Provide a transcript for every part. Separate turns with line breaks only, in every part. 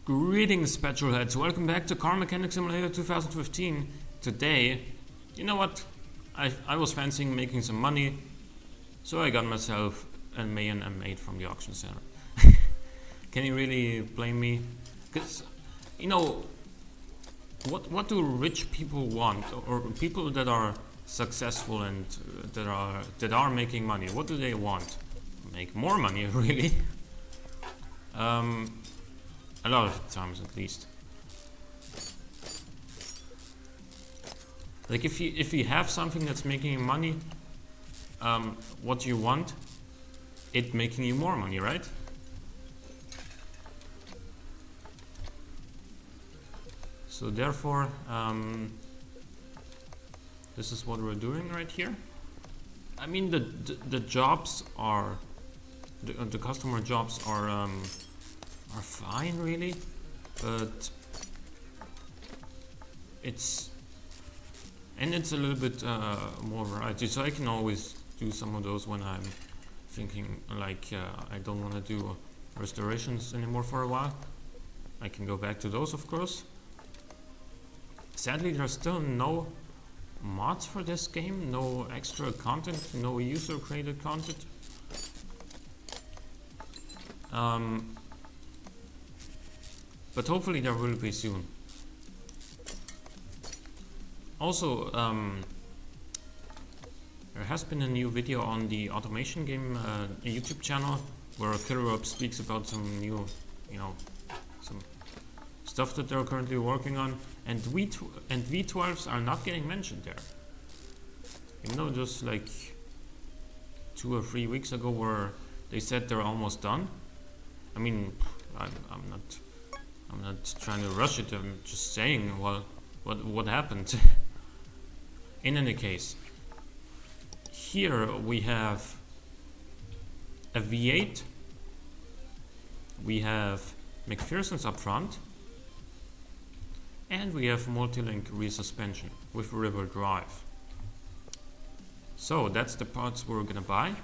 Greetings, petrolheads. Welcome back to Car Mechanic Simulator 2015. Today, you know what? I was fancying making some money, so I got myself a Mayan M8 from the auction center. Can you really blame me? Because, you know, what do rich people want, or people that are successful and that are making money? What do they want? Make more money, really? A lot of times, at least. Like if you have something that's making you money, what do you want? It making you more money, right? So therefore, this is what we're doing right here. I mean, the jobs are the customer jobs are fine, really, but it's a little bit more variety. So I can always do some of those when I'm thinking like I don't want to do restorations anymore for a while. I can go back to those, of course. Sadly, there's still no mods for this game, no extra content, no user created content. But hopefully there will be soon. Also, there has been a new video on the Automation Game YouTube channel where Kirup speaks about some new, some stuff that they're currently working on, and V12s are not getting mentioned there. You know, just like 2 or 3 weeks ago, where they said they're almost done. I mean, I'm not trying to rush it. I'm just saying, well, what happened? In any case, here we have a V8. We have McPherson's up front, and we have multi-link rear suspension with river drive. So that's the parts we're gonna buy.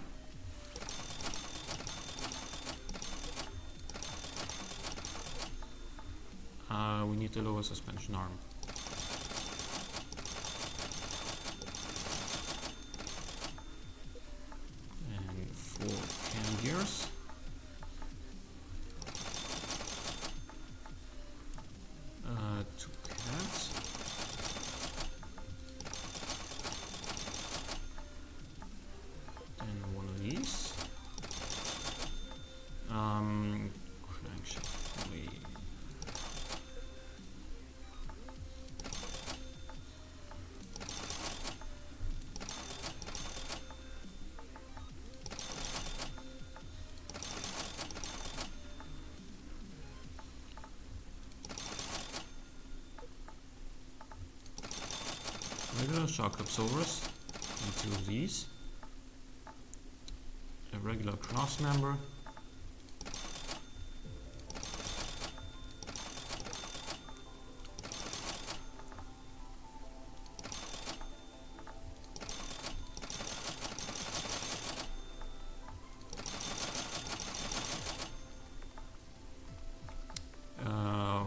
We need the lower suspension arm. And 4 cam gears. Two cats. And one of these. Crankshaft blade. Regular shock absorbers, and 2 of these, a regular cross member,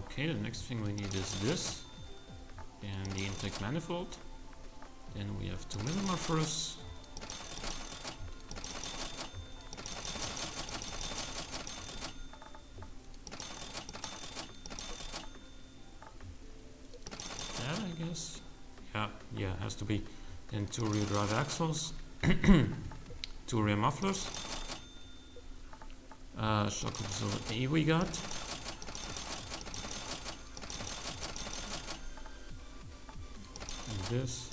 okay, the next thing we need is this, and the intake manifold. Then we have 2 millimufflers. That, I guess. Yeah, has to be. Then 2 rear drive axles, 2 rear mufflers. Shock absorber A we got. And this.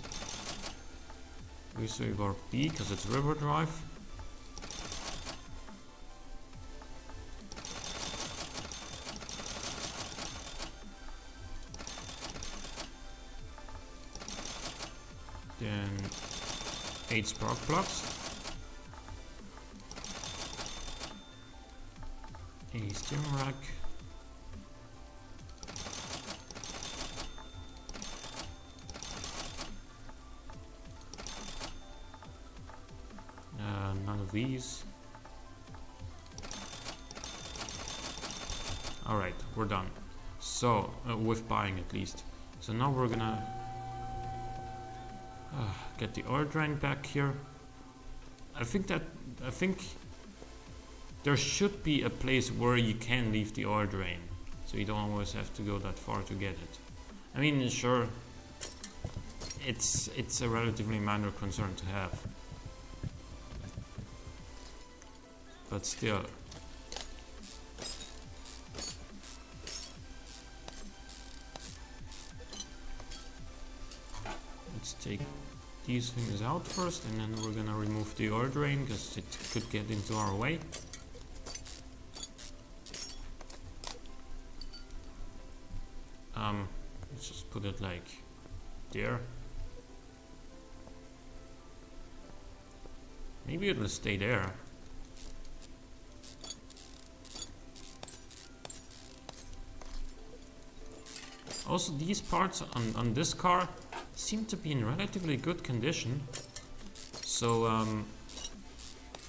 Reservoir B because it's river drive. Then 8 spark plugs. A steering rack. None of these. Alright, we're done. So with buying at least. So now we're gonna get the ore drain back here. I think there should be a place where you can leave the ore drain, so you don't always have to go that far to get it. I mean, sure, it's a relatively minor concern to have, but still. Let's take these things out first, and then we're gonna remove the ore drain because it could get into our way. Let's just put it like there. Maybe it'll stay there. Also, these parts on this car seem to be in relatively good condition, so I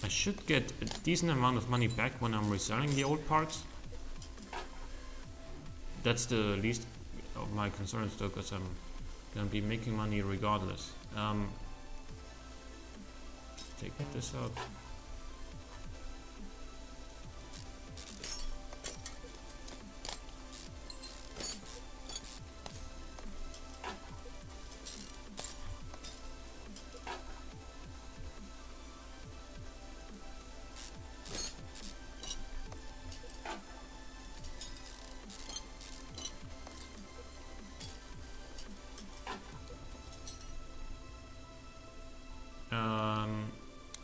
should get a decent amount of money back when I'm reselling the old parts. That's the least of my concerns though, because I'm gonna be making money regardless. Take this out.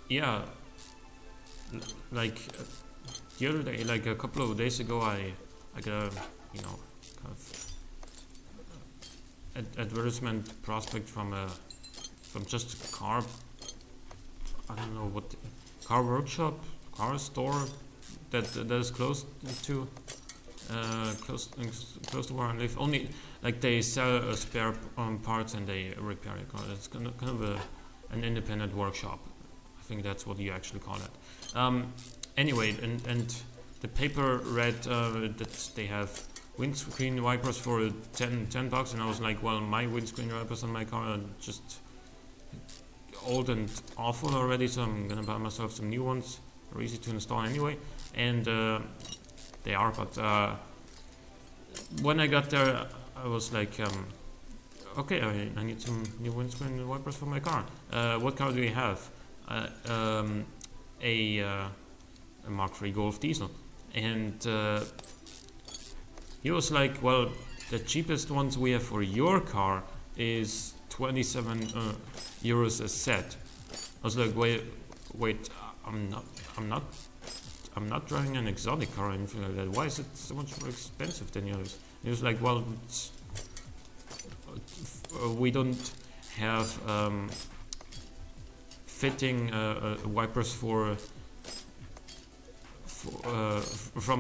Yeah, like the other day, like a couple of days ago, I got a, you know, kind of advertisement prospect from just a car, I don't know what, car workshop, car store that is close to close to where I live. Only like they sell spare parts and they repair a car. It's kind of an independent workshop. I think that's what you actually call it. Anyway, and the paper read that they have windscreen wipers for $10, and I was like, well, my windscreen wipers on my car are just old and awful already, so I'm gonna buy myself some new ones. They're easy to install anyway, and they are. But when I got there, I was like, okay, I need some new windscreen wipers for my car. What car do you have? A Mark III Golf diesel, and he was like, well, the cheapest ones we have for your car is 27 euros a set. I was like, wait, I'm not driving an exotic car or anything like that. Why is it so much more expensive than yours? He was like, well, we don't have fitting wipers from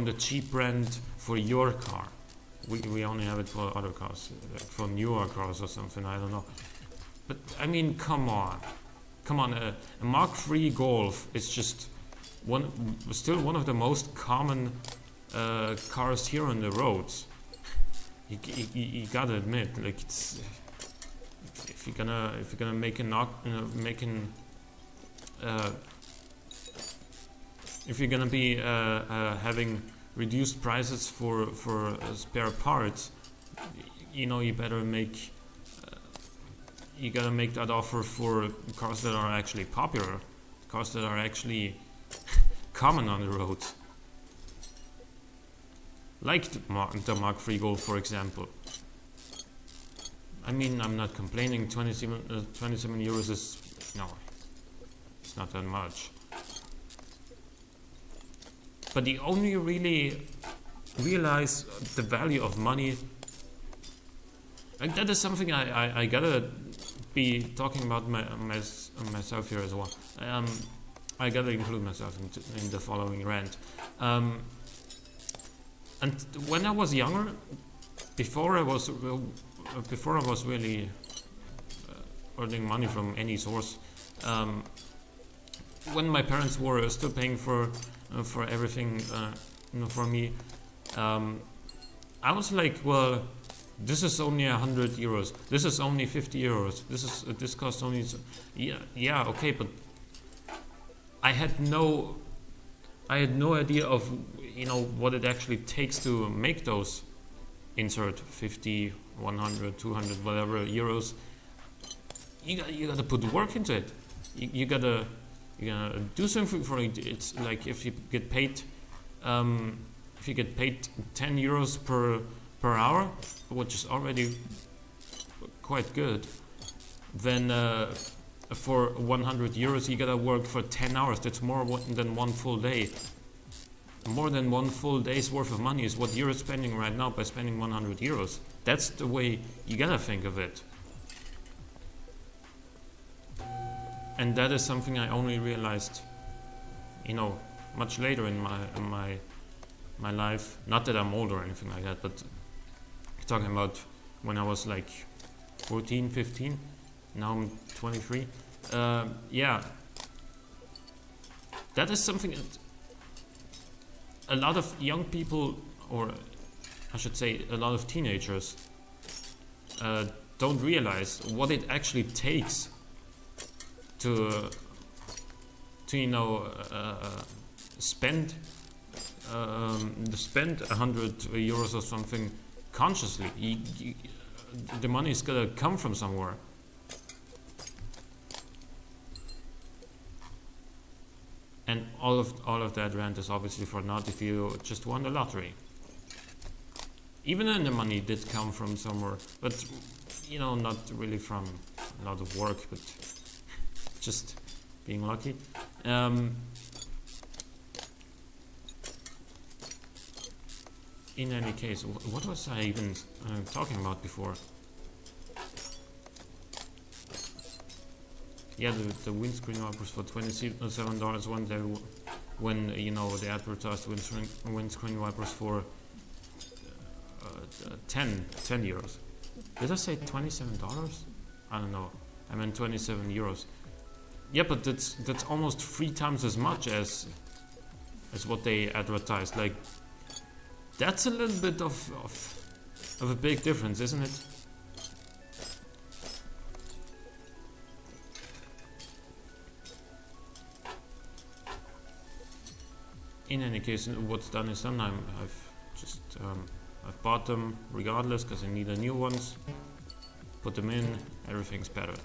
the cheap brand for your car. We only have it for other cars, like for newer cars or something, I don't know. But I mean, come on, a Mark III Golf is just still one of the most common cars here on the roads. You gotta admit, like, it's if you're gonna make if you're gonna be having reduced prices for spare parts, you know, you better make you gotta make that offer for cars that are actually popular, cars that are actually common on the roads, like the Mark III Golf, for example. I mean, I'm not complaining. 27 euros is, no, it's not that much. But the only really realize the value of money, like, that is something I gotta be talking about myself here as well. I gotta include myself in the following rant. And when I was younger, before I was really earning money from any source, when my parents were still paying for everything, for me, I was like, well, this is only 100 euros. This is only 50 euros. This costs only. Yeah, okay, but I had no idea of what it actually takes to make those insert 50, 100, 200, whatever euros. You gotta put work into it. You gotta do something for it. It's like if you get paid 10 euros per hour, which is already quite good, then for 100 euros you gotta work for 10 hours. That's more than one full day. More than one full day's worth of money is what you're spending right now by spending 100 euros. That's the way you gotta think of it. And that is something I only realized, much later in my life. Not that I'm old or anything like that, but talking about when I was like 14, 15. Now I'm 23. Yeah, that is something that a lot of young people, or I should say a lot of teenagers, don't realize what it actually takes to spend 100 euros or something consciously. The money is gonna come from somewhere. And all of that rent is obviously for naught if you just won the lottery. Even then the money did come from somewhere, but not really from a lot of work, but just being lucky. In any case, what was I even talking about before? Yeah, the windscreen wipers for $27 when they advertised windscreen wipers for 10 euros. Did I say $27? I don't know. I meant 27 euros. Yeah, but that's almost 3 times as much as what they advertised. Like, that's a little bit of a big difference, isn't it? In any case, what's done is done. I've bought them regardless because I need new ones. Put them in, everything's better.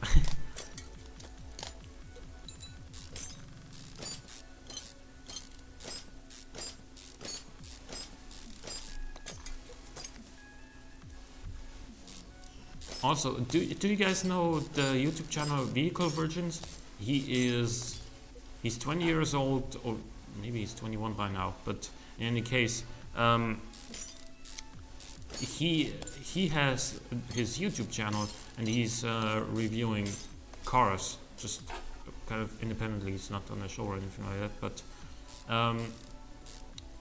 Also, do you guys know the YouTube channel Vehicle Virgins? He's 20 years old, or maybe he's 21 by now, but in any case, he has his YouTube channel and he's reviewing cars, just kind of independently. He's not on a show or anything like that, but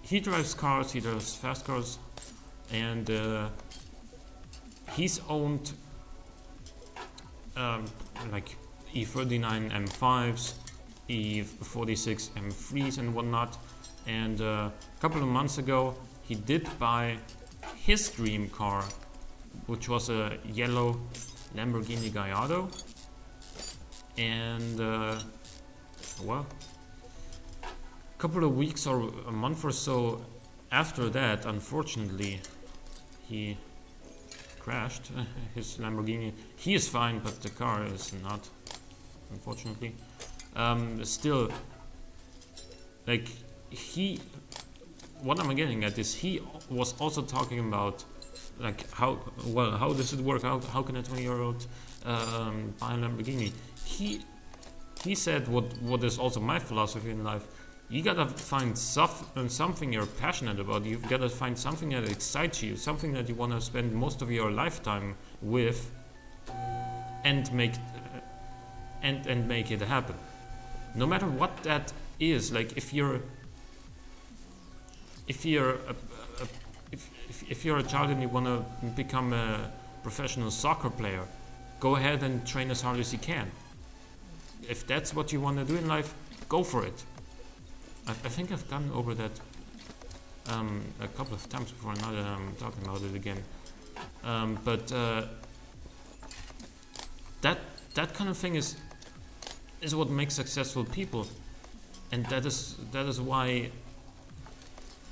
he drives cars, he does fast cars, and he's owned like E39 M5s, E46 M3s and whatnot, and a couple of months ago he did buy his dream car, which was a yellow Lamborghini Gallardo, and well, a couple of weeks or a month or so after that, unfortunately, he crashed his Lamborghini. He is fine, but the car is not, unfortunately. Still, like, what I'm getting at is he was also talking about, like, how does it work? How can a 20-year-old buy a Lamborghini? He said what is also my philosophy in life. You gotta find something you're passionate about. You've gotta find something that excites you, something that you want to spend most of your lifetime with, and make it happen. No matter what that is. Like, if you're a child and you want to become a professional soccer player, go ahead and train as hard as you can. If that's what you want to do in life, go for it. I think I've gone over that a couple of times before. Now that I'm talking about it again, but that kind of thing is what makes successful people, and that is why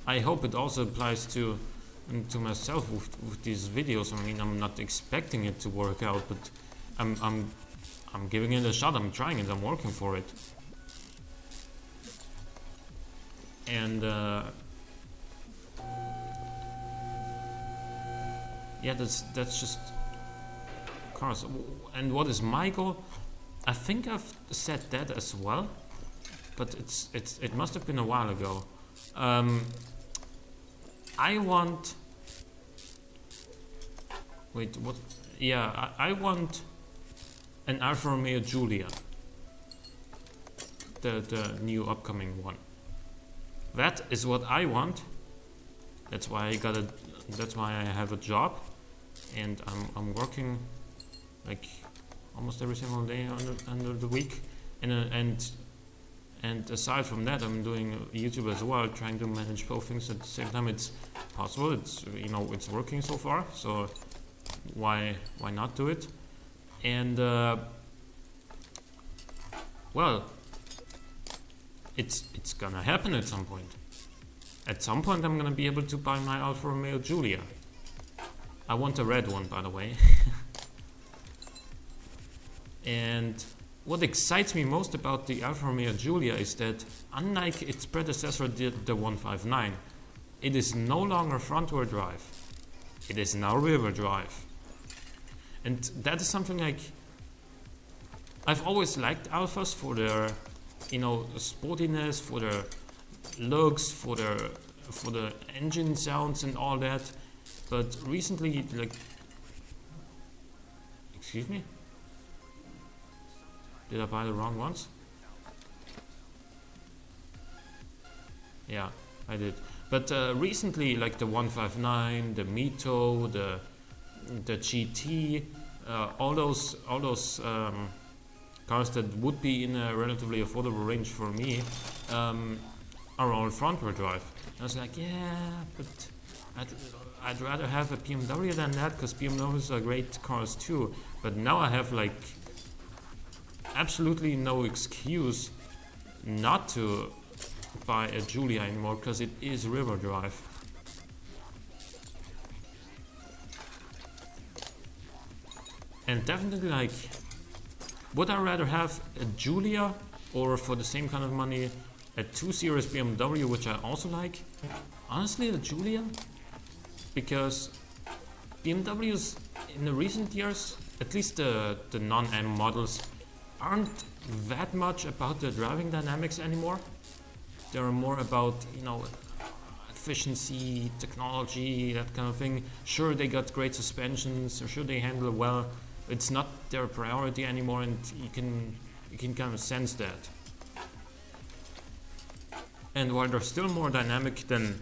I hope it also applies to myself with these videos. I mean, I'm not expecting it to work out, but I'm giving it a shot. I'm trying it. I'm working for it. And yeah, that's just cars. And what is my goal? I think I've said that as well, but it must have been a while ago. I want. Wait, what? Yeah, I want an Alfa Romeo Giulia, the new upcoming one. That is what I want. That's why I got a. That's why I have a job, and I'm working like almost every single day under the week, and aside from that, I'm doing YouTube as well, trying to manage both things at the same time. It's possible. It's it's working so far. So why not do it? And well, it's gonna happen at some point. At some point, I'm gonna be able to buy my Alfa Romeo Giulia. I want a red one, by the way. And what excites me most about the Alfa Romeo Giulia is that, unlike its predecessor, the 159, it is no longer front-wheel drive. It is now rear-wheel drive. And that is something like... I've always liked Alphas for their, sportiness, for their looks, for the engine sounds and all that. But recently, like... Excuse me? Did I buy the wrong ones? Yeah, I did. But recently, like the 159, the Mito, the GT, all those cars that would be in a relatively affordable range for me are all front-wheel drive. I was like, yeah, but I'd rather have a BMW than that, because BMWs are great cars too. But now I have like absolutely no excuse not to buy a Giulia anymore, because it is rear-wheel drive. And definitely, like, would I rather have a Giulia, or for the same kind of money a 2 Series BMW, which I also like? Honestly, the Giulia, because BMWs in the recent years, at least the non-M models, aren't that much about the driving dynamics anymore. They're more about, efficiency, technology, that kind of thing. Sure, they got great suspensions, sure they handle well. It's not their priority anymore, and you can kind of sense that. And while they're still more dynamic than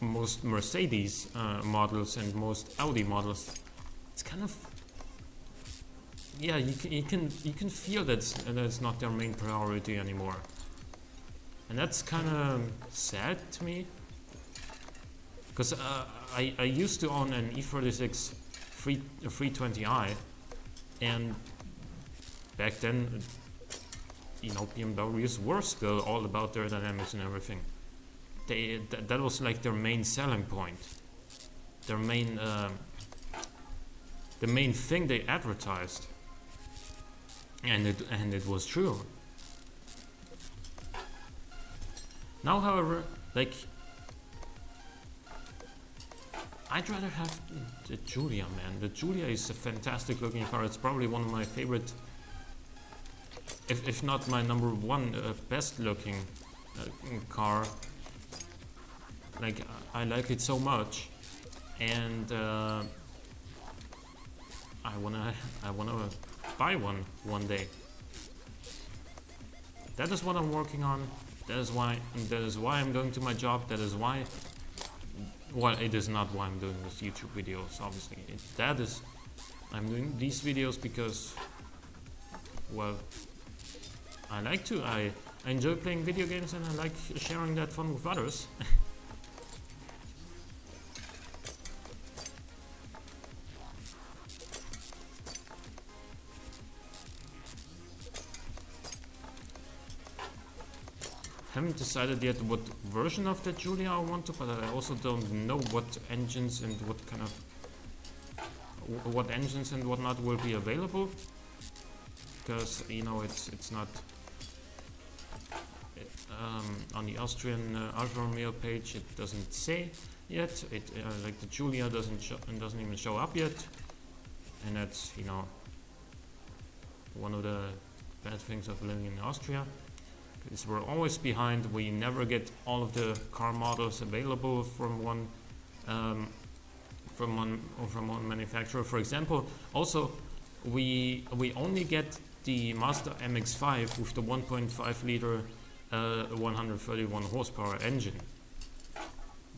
most Mercedes models and most Audi models, it's kind of, yeah, you can feel that it's not their main priority anymore, and that's kind of sad to me. Because I used to own an E36 320i, and back then, BMWs were still all about their dynamics and everything. That was like their main selling point, their main the main thing they advertised. And it was true. Now, however, like, I'd rather have the Giulia, man. The Giulia is a fantastic looking car. It's probably one of my favorite, if not my number one best looking car. Like, I like it so much, and I wanna buy one day. That is what I'm working on. That is why I'm going to my job. That is why. Well, it is not why I'm doing this YouTube videos. Obviously, I'm doing these videos because, well, I like to. I I enjoy playing video games and I like sharing that fun with others. Haven't decided yet what version of the Julia I want to, but I also don't know what engines and what kind of what engines and whatnot will be available, because you know it's not on the Austrian Alfa Romeo page. It doesn't say yet. It like the Julia doesn't even show up yet, and that's, you know, one of the bad things of living in Austria. Is we're always behind. We never get all of the car models available from one manufacturer. For example, also we only get the Mazda MX-5 with the 1.5 liter 131 horsepower engine.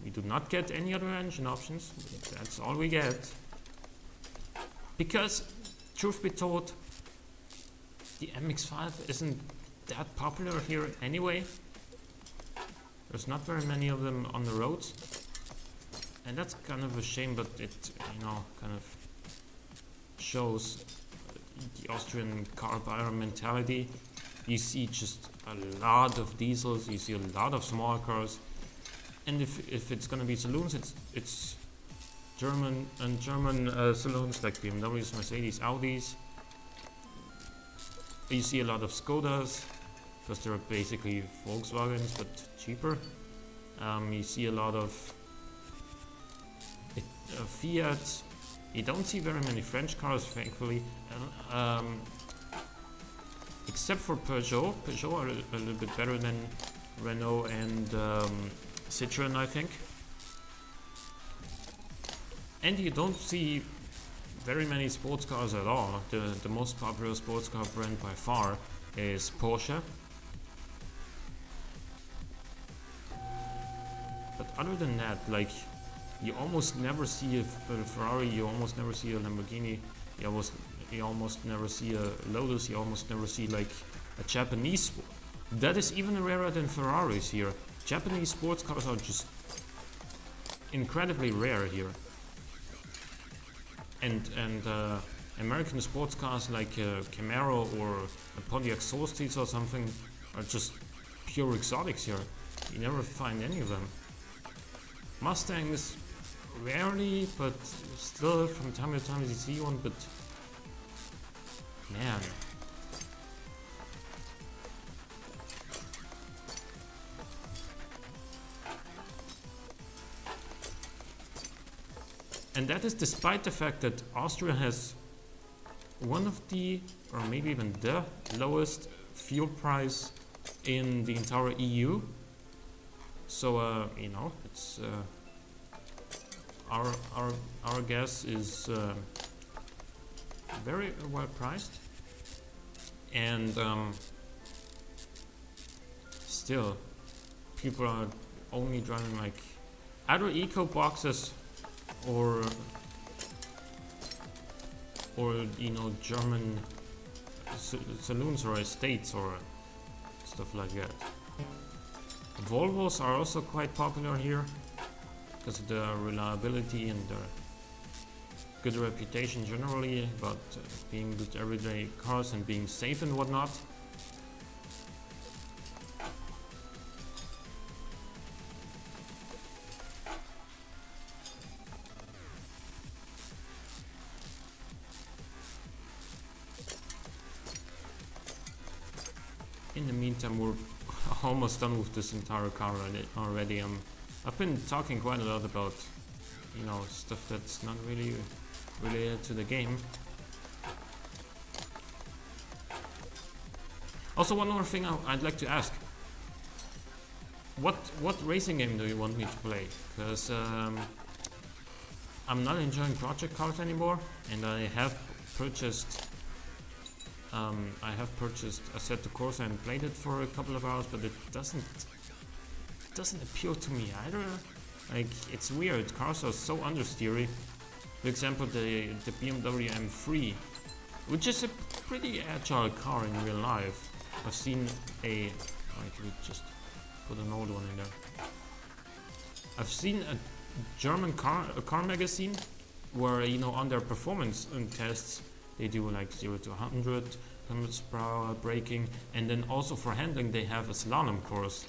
We do not get any other engine options. That's all we get. Because, truth be told, the MX-5 isn't that popular here anyway. There's not very many of them on the roads, and that's kind of a shame, but it, you know, kind of shows the Austrian car buyer mentality. You see just a lot of diesels, you see a lot of small cars, and if it's gonna be saloons, it's German saloons like BMWs, Mercedes, Audis. You see a lot of Skodas, because they're basically Volkswagens but cheaper. You see a lot of Fiat. You don't see very many French cars, thankfully, except for Peugeot. Peugeot are a little bit better than Renault and Citroën, I think. And you don't see very many sports cars at all. The most popular sports car brand by far is Porsche. But other than that, like, you almost never see a Ferrari, you almost never see a Lamborghini, you almost never see a Lotus, you almost never see like a Japanese. That is even rarer than Ferraris here. Japanese sports cars are just incredibly rare here. And American sports cars like Camaro or a Pontiac Solstice or something are just pure exotics here. You never find any of them. Mustangs, rarely, but still from time to time you see one, but man. And that is despite the fact that Austria has one of the, or maybe even the lowest fuel price in the entire EU. So you know, it's our gas is very well priced, and still people are only driving like either eco boxes or you know, German saloons or estates or stuff like that. Volvos are also quite popular here because of the reliability and their good reputation generally about being good everyday cars and being safe and whatnot. In the meantime, we're almost done with this entire car already. I've been talking quite a lot about, you know, stuff that's not really related to the game. Also, one more thing I'd like to ask: what racing game do you want me to play? Because I'm not enjoying Project Cars anymore, and I have purchased Assetto Corsa and played it for a couple of hours, but it doesn't appeal to me either. Like, it's weird. Cars are so understeery. For example, the BMW M3, which is a pretty agile car in real life. I've seen a Right, we just put an old one in there. I've seen a German car magazine where, you know, on their performance tests they do like 0 to 100 kilometers per hour braking, and then also for handling they have a slalom course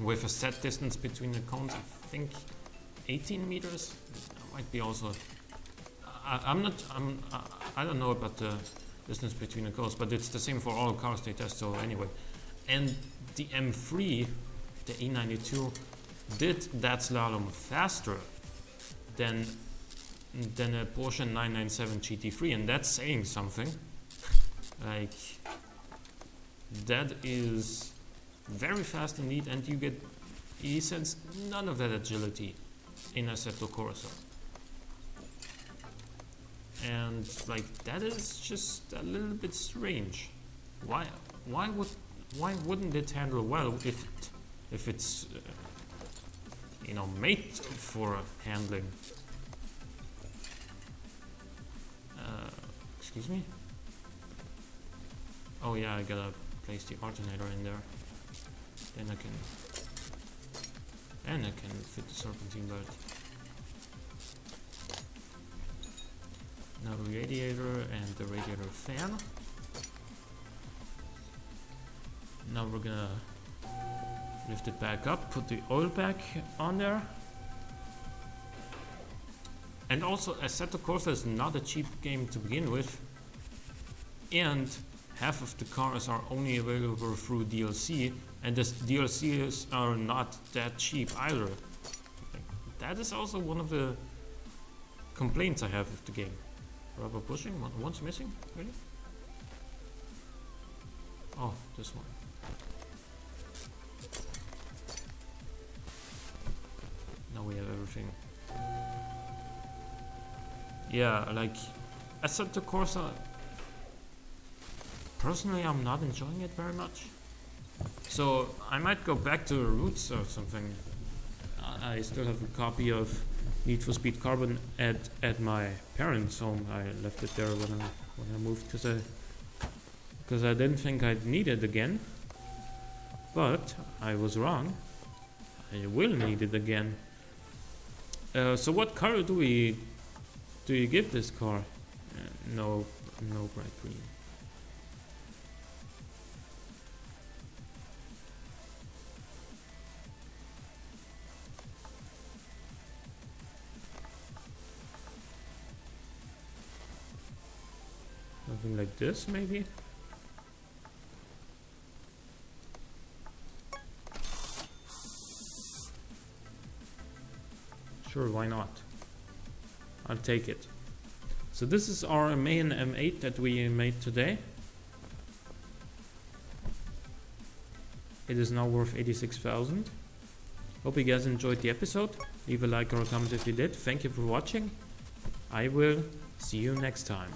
with a set distance between the cones. I think 18 meters. That might be also. I don't know about the distance between the cones, but it's the same for all cars they test. So anyway, and the M3, the E92, did that slalom faster than a Porsche 997 GT3, and that's saying something. Like, that is very fast indeed, and you get, he sense none of that agility in Assetto Corsa. And like, that is just a little bit strange. Why wouldn't it handle well if it's you know, made for handling? Excuse me? Oh yeah, I gotta place the alternator in there. Then I can fit the serpentine belt. Now the radiator and the radiator fan. Now we're gonna lift it back up, put the oil back on there. And also, Assetto Corsa is not a cheap game to begin with, and half of the cars are only available through DLC, and the DLCs are not that cheap either. That is also one of the complaints I have with the game. Rubber bushing, one's missing, really? Oh, this one. Now we have everything. Yeah, like, Assetto Corsa, personally I'm not enjoying it very much. So I might go back to the roots or something. I still have a copy of Need for Speed Carbon at my parents' home. I left it there when I moved because I didn't think I'd need it again. But I was wrong. I will need it again. So what color do you give this car? No bright green. Something like this, maybe? Sure, why not? I'll take it. So this is our main M8 that we made today. It is now worth 86,000. Hope you guys enjoyed the episode. Leave a like or a comment if you did. Thank you for watching. I will see you next time.